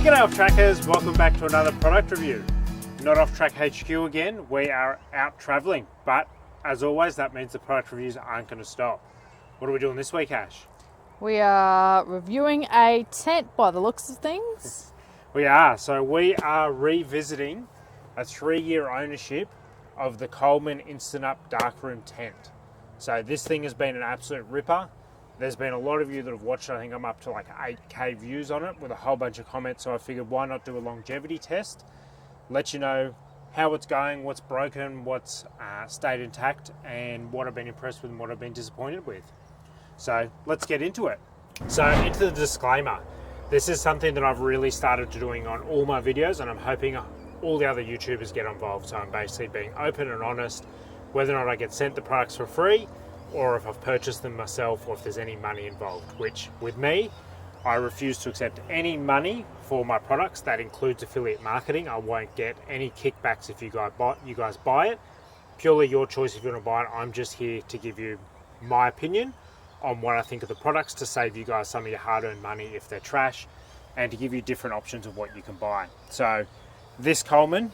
G'day Off Trackers, welcome back to another product review. Not Off Track HQ again, we are out travelling, but as always that means the product reviews aren't going to stop. What are we doing this week, Ash? We are reviewing a tent by the looks of things. We are, so we are revisiting a 3-year ownership of the Coleman Instant Up Darkroom Tent. So this thing has been an absolute ripper. There's been a lot of you that have watched it. I think I'm up to like 8k views on it with a whole bunch of comments, so I figured why not do a longevity test, let you know how it's going, what's broken, what's stayed intact, and what I've been impressed with and what I've been disappointed with. So let's get into it. So into the disclaimer. This is something that I've really started doing on all my videos, and I'm hoping all the other YouTubers get involved. So I'm basically being open and honest, whether or not I get sent the products for free, or if I've purchased them myself, or if there's any money involved, which with me, I refuse to accept any money for my products. That includes affiliate marketing. I won't get any kickbacks if you guys buy it. Purely your choice if you want to buy it. I'm just here to give you my opinion on what I think of the products, to save you guys some of your hard-earned money if they're trash, and to give you different options of what you can buy. So this Coleman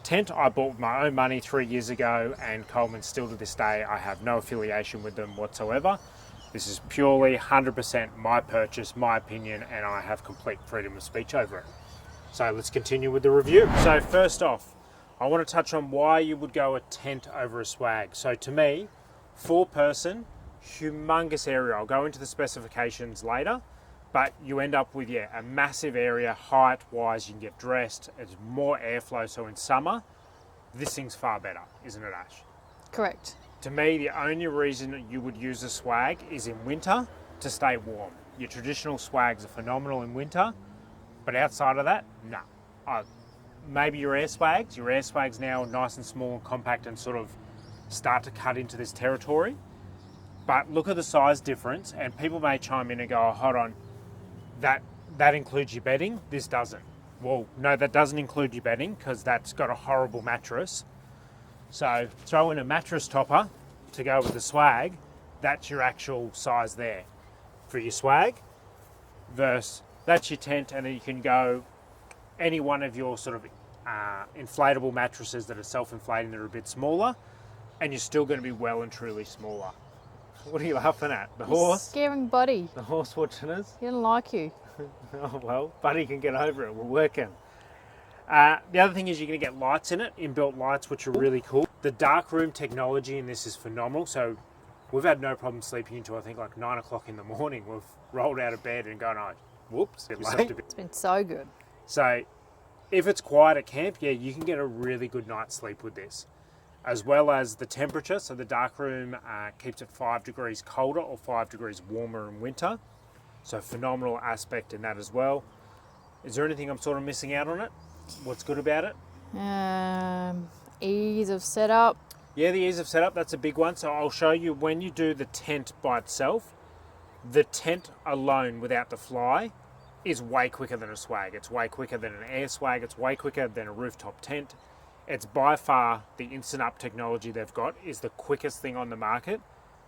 tent I bought with my own money 3 years ago, and Coleman still to this day I have no affiliation with them whatsoever. This is purely 100% my purchase, my opinion, and I have complete freedom of speech over it. So let's continue with the review. So first off, I want to touch on why you would go a tent over a swag. So to me, 4-person, humongous area. I'll go into the specifications later, but you end up with a massive area. Height wise, you can get dressed, it's more airflow, so in summer this thing's far better, isn't it, Ash? Correct. To me, the only reason you would use a swag is in winter to stay warm. Your traditional swags are phenomenal in winter, but outside of that, no. Maybe your air swags now are nice and small and compact and sort of start to cut into this territory. But look at the size difference, and people may chime in and go, oh, hold on, that includes your bedding, this doesn't. Well, no, that doesn't include your bedding because that's got a horrible mattress. So throw in a mattress topper to go with the swag, that's your actual size there for your swag, versus that's your tent, and then you can go any one of your sort of inflatable mattresses that are self-inflating that are a bit smaller, and you're still going to be well and truly smaller. What are you laughing at? The horse? Scaring Buddy. The horse watching us? He didn't like you. Oh, well, Buddy can get over it. We're working. The other thing is you're going to get lights in it, inbuilt lights, which are really cool. The darkroom technology in this is phenomenal. So we've had no problem sleeping until I think like 9 o'clock in the morning. We've rolled out of bed and gone, oh, whoops. It's been so good. So if it's quiet at camp, you can get a really good night's sleep with this. As well as the temperature, so the darkroom keeps it 5 degrees colder or 5 degrees warmer in winter. So phenomenal aspect in that as well. Is there anything I'm sort of missing out on it? What's good about it? Ease of setup. Yeah, the ease of setup, that's a big one. So I'll show you when you do the tent by itself, the tent alone without the fly is way quicker than a swag. It's way quicker than an air swag. It's way quicker than a rooftop tent. It's by far the Instant Up technology they've got is the quickest thing on the market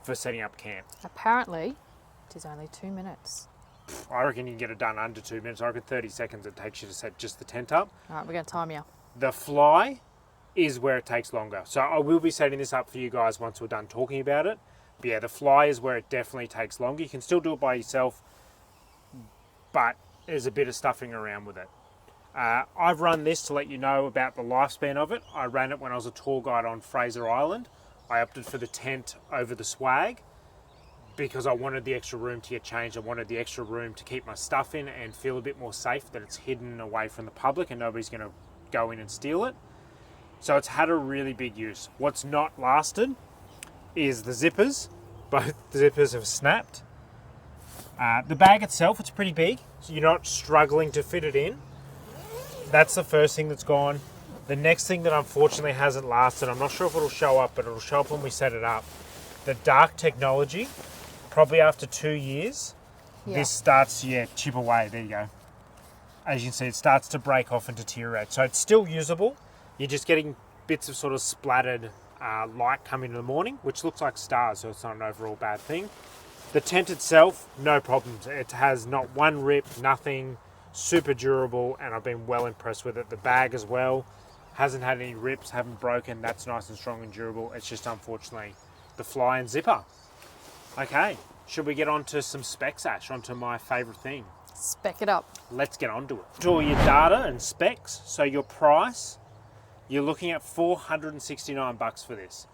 for setting up camp. Apparently, it is only 2 minutes. I reckon you can get it done under 2 minutes. I reckon 30 seconds it takes you to set just the tent up. All right, we're going to time you. The fly is where it takes longer. So I will be setting this up for you guys once we're done talking about it. But yeah, the fly is where it definitely takes longer. You can still do it by yourself, but there's a bit of stuffing around with it. I've run this to let you know about the lifespan of it. I ran it when I was a tour guide on Fraser Island. I opted for the tent over the swag because I wanted the extra room to get changed. I wanted the extra room to keep my stuff in and feel a bit more safe that it's hidden away from the public and nobody's going to go in and steal it. So it's had a really big use. What's not lasted is the zippers. Both zippers have snapped. The bag itself, it's pretty big, so you're not struggling to fit it in. That's the first thing that's gone. The next thing that unfortunately hasn't lasted, I'm not sure if it'll show up, but it'll show up when we set it up. The dark technology, probably after 2 years, this starts to chip away. There you go. As you can see, it starts to break off and deteriorate. So it's still usable. You're just getting bits of sort of splattered light coming in the morning, which looks like stars, so it's not an overall bad thing. The tent itself, no problems. It has not one rip, nothing. super durable, and I've been well impressed with it. The bag as well hasn't had any rips, haven't broken. That's nice and strong and durable. It's just unfortunately the fly and zipper. Okay, should we get on to some specs, Ash, onto my favourite thing? Spec it up. Let's get on to it. To all your data and specs, so your price, you're looking at $469 for this.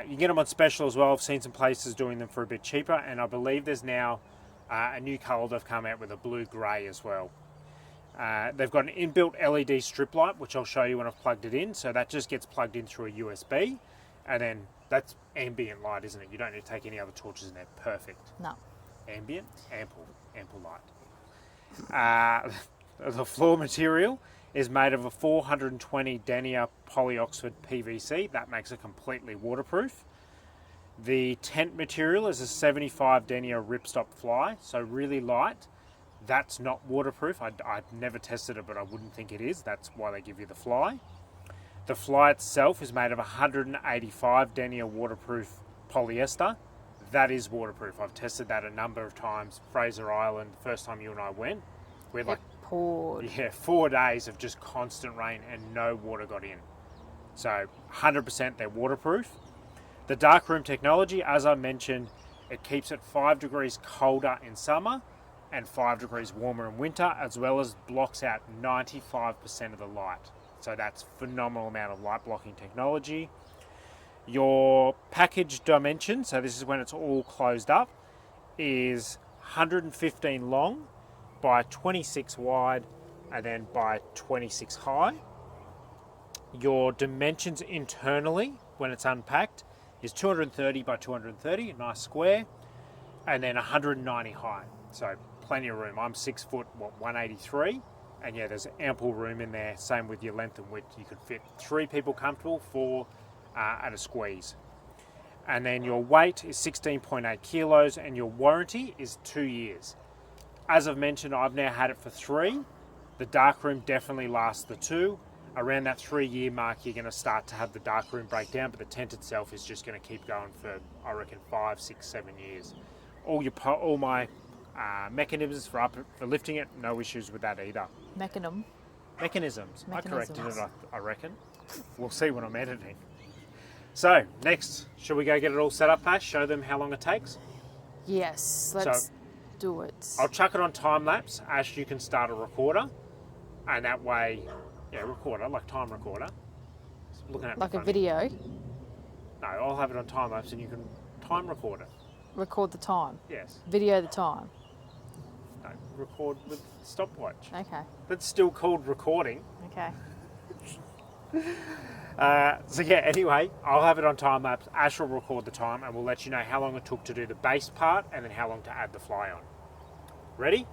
You can get them on special as well. I've seen some places doing them for a bit cheaper, and I believe there's now a new colour they've come out with, a blue-grey as well. They've got an inbuilt LED strip light, which I'll show you when I've plugged it in. So that just gets plugged in through a USB, and then that's ambient light, isn't it? You don't need to take any other torches in there. Perfect. No. Ambient, ample light. The floor material is made of a 420 denier poly-Oxford PVC. That makes it completely waterproof. The tent material is a 75 denier ripstop fly, so really light. That's not waterproof. I've never tested it, but I wouldn't think it is. That's why they give you the fly. The fly itself is made of 185 denier waterproof polyester. That is waterproof. I've tested that a number of times. Fraser Island, the first time you and I went, we had poured. 4 days of just constant rain and no water got in. So 100% they're waterproof. The darkroom technology, as I mentioned, it keeps it 5 degrees colder in summer and 5 degrees warmer in winter, as well as blocks out 95% of the light. So that's phenomenal amount of light blocking technology. Your package dimension, so this is when it's all closed up, is 115 long by 26 wide and then by 26 high. Your dimensions internally, when it's unpacked, is 230 by 230, a nice square, and then 190 high. So plenty of room. I'm 6 foot, 183, and yeah, there's ample room in there. Same with your length and width. You could fit 3 people comfortable, 4 at a squeeze. And then your weight is 16.8 kilos, and your warranty is 2 years. As I've mentioned, I've now had it for 3. The darkroom definitely lasts the 2. Around that 3-year mark, you're going to start to have the darkroom break down, but the tent itself is just going to keep going for, I reckon, 5, 6, 7 years. All my mechanisms for lifting it, no issues with that either. Mechanisms. I corrected it, I reckon. We'll see when I'm editing. So, next, shall we go get it all set up, Ash? Show them how long it takes? Yes, let's do it. I'll chuck it on time lapse. Ash, you can start a recorder, and that way, recorder, like time recorder. Looking at like a video? No, I'll have it on time lapse and you can time record it. Record the time? Yes. Video the time? No, record with stopwatch. Okay. That's still called recording. Okay. Anyway, I'll have it on time lapse. Ash will record the time and we'll let you know how long it took to do the base part and then how long to add the fly on. Ready?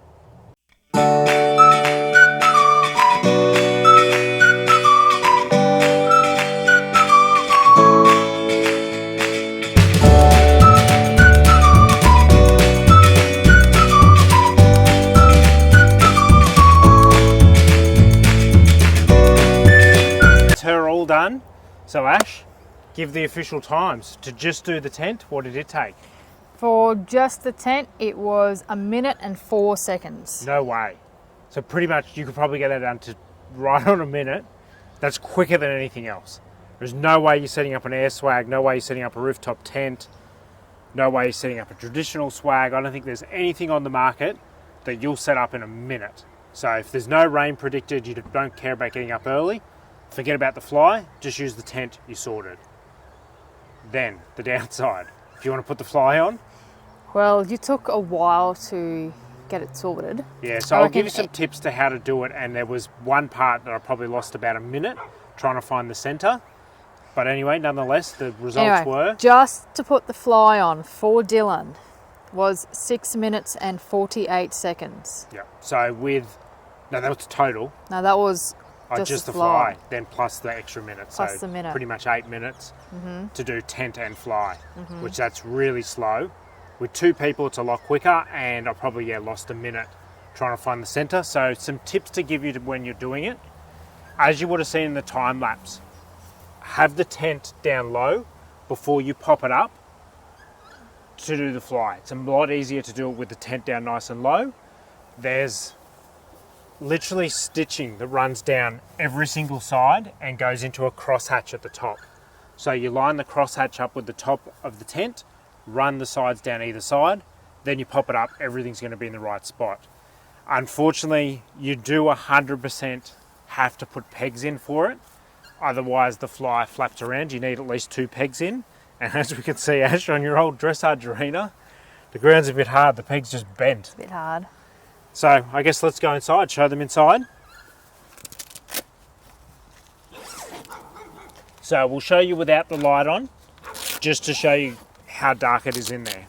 Her all done. So Ash, give the official times. To just do the tent, what did it take? For just the tent, it was 1 minute and 4 seconds. No way. So pretty much you could probably get that down to right on a minute. That's quicker than anything else. There's no way you're setting up an air swag, no way you're setting up a rooftop tent, no way you're setting up a traditional swag. I don't think there's anything on the market that you'll set up in a minute. So if there's no rain predicted, you don't care about getting up early, forget about the fly, just use the tent, you're sorted. Then, the downside. If you want to put the fly on. Well, you took a while to get it sorted. Yeah, so I'll give you some tips to how to do it, and there was one part that I probably lost about a minute trying to find the centre. But anyway, nonetheless, the results were... Just to put the fly on for Dylan was 6 minutes and 48 seconds. Yeah, so with... No, that was total. No, that was... Just the fly, then plus the extra minutes. Plus so the minute. Pretty much 8 minutes to do tent and fly, which that's really slow. With 2 people, it's a lot quicker, and I probably lost a minute trying to find the centre. So some tips to give you when you're doing it. As you would have seen in the time lapse, have the tent down low before you pop it up to do the fly. It's a lot easier to do it with the tent down nice and low. There's literally stitching that runs down every single side and goes into a crosshatch at the top. So you line the crosshatch up with the top of the tent, run the sides down either side, then you pop it up, everything's going to be in the right spot. Unfortunately, you do 100% have to put pegs in for it, otherwise the fly flaps around. You need at least 2 pegs in, and as we can see, Ash, on your old dressage arena, the ground's a bit hard, the peg's just bent. A bit hard. So I guess let's go inside, show them inside. So we'll show you without the light on, just to show you how dark it is in there.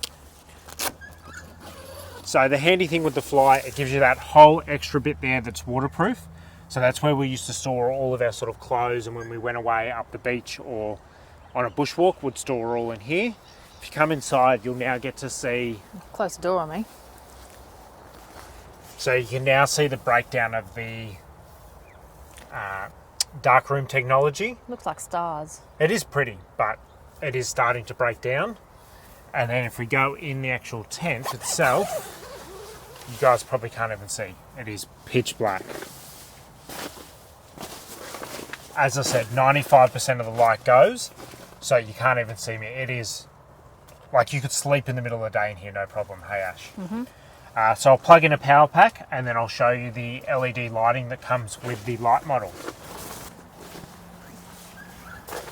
So the handy thing with the fly, it gives you that whole extra bit there that's waterproof. So that's where we used to store all of our sort of clothes, and when we went away up the beach or on a bushwalk, would store all in here. If you come inside, you'll now get to see... Close the door on me. So you can now see the breakdown of the darkroom technology. Looks like stars. It is pretty, but it is starting to break down. And then if we go in the actual tent itself, you guys probably can't even see. It is pitch black. As I said, 95% of the light goes, so you can't even see me. It is like you could sleep in the middle of the day in here, no problem. Hey, Ash. So I'll plug in a power pack, and then I'll show you the LED lighting that comes with the light model.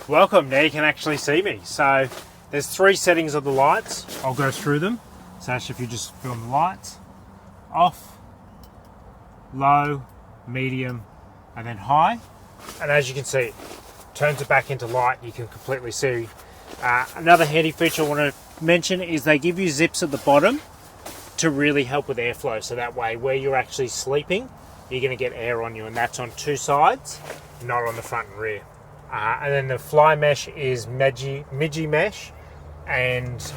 Welcome, now you can actually see me. So there's 3 settings of the lights. I'll go through them. So Ash, if you just film the lights, off, low, medium, and then high. And as you can see, it turns it back into light. You can completely see. Another handy feature I want to mention is they give you zips at the bottom to really help with airflow. So that way, where you're actually sleeping, you're going to get air on you, and that's on 2 sides, not on the front and rear. And then the fly mesh is midgie mesh and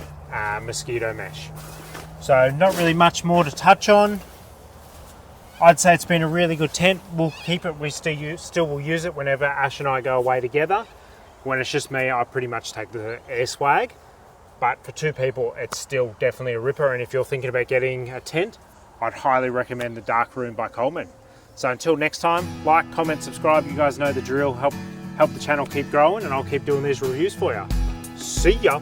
mosquito mesh. So not really much more to touch on. I'd say it's been a really good tent. We'll keep it. We still will use it whenever Ash and I go away together. When it's just me, I pretty much take the air swag. But for 2 people, it's still definitely a ripper. And if you're thinking about getting a tent, I'd highly recommend the Darkroom by Coleman. So until next time, like, comment, subscribe. You guys know the drill. Help the channel keep growing, and I'll keep doing these reviews for you. See ya.